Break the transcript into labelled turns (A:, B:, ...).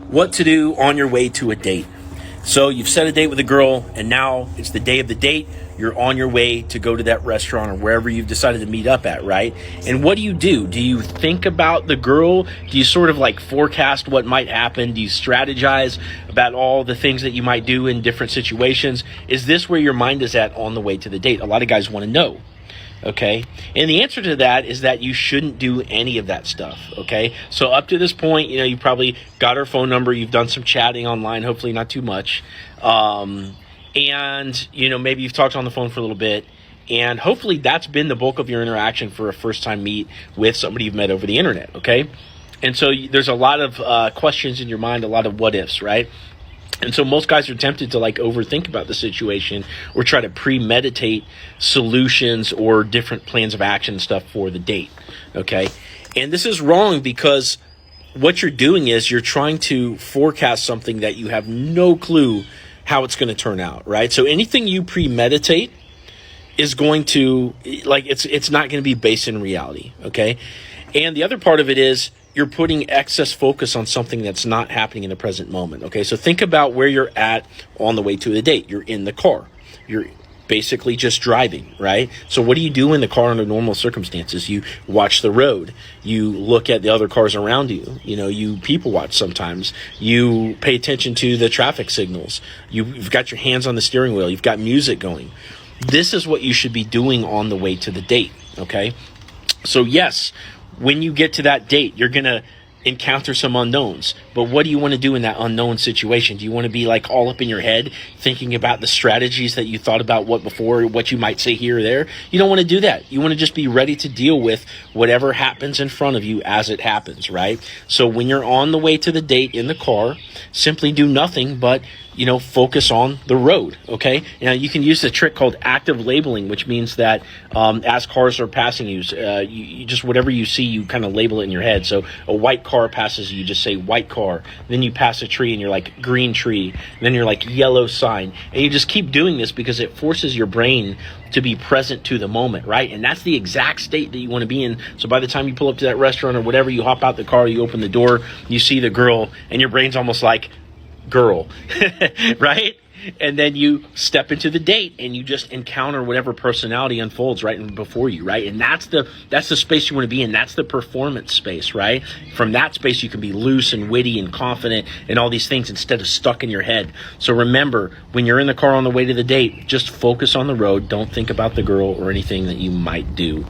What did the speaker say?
A: what to do on your way to a date. So you've set a date with a girl, and now it's the day of the date. You're on your way to go to that restaurant or wherever you've decided to meet up at, right? And what do? Do you think about the girl? Do you sort of like forecast what might happen? Do you strategize about all the things that you might do in different situations? Is this where your mind is at on the way to the date? A lot of guys want to know. Okay. And the answer to that is that you shouldn't do any of that stuff. Okay. So up to this point, you probably got her phone number. You've done some chatting online, hopefully not too much. And, maybe you've talked on the phone for a little bit. And hopefully that's been the bulk of your interaction for a first time meet with somebody you've met over the internet. Okay. And so there's a lot of questions in your mind, a lot of what ifs, right? And so most guys are tempted to overthink about the situation or try to premeditate solutions or different plans of action and stuff for the date. Okay. And this is wrong because what you're doing is you're trying to forecast something that you have no clue how it's going to turn out. Right. So anything you premeditate is going to it's not going to be based in reality. Okay. And the other part of it is you're putting excess focus on something that's not happening in the present moment. Okay, so think about where you're at on the way to the date. You're in the car. You're basically just driving, right? So what do you do in the car under normal circumstances? You watch the road. You look at the other cars around you. You people watch sometimes. You pay attention to the traffic signals. You've got your hands on the steering wheel. You've got music going. This is what you should be doing on the way to the date, okay? So yes, when you get to that date, you're going to encounter some unknowns. But what do you want to do in that unknown situation? Do you want to be all up in your head thinking about the strategies that you thought about what you might say here or there? You don't want to do that. You want to just be ready to deal with whatever happens in front of you as it happens, right? So when you're on the way to the date in the car, simply do nothing but focus on the road, okay? You can use the trick called active labeling, which means that as cars are passing you, you just whatever you see, you kind of label it in your head. So a white car passes you, just say white car. Then you pass a tree and you're like green tree. Then you're like yellow sign. And you just keep doing this because it forces your brain to be present to the moment, right? And that's the exact state that you want to be in. So by the time you pull up to that restaurant or whatever, you hop out the car, you open the door, you see the girl, and your brain's almost like, girl, right? And then you step into the date and you just encounter whatever personality unfolds right before you, right? And that's the space you want to be in. That's the performance space, right? From that space, you can be loose and witty and confident and all these things instead of stuck in your head. So remember, when you're in the car on the way to the date, just focus on the road. Don't think about the girl or anything that you might do.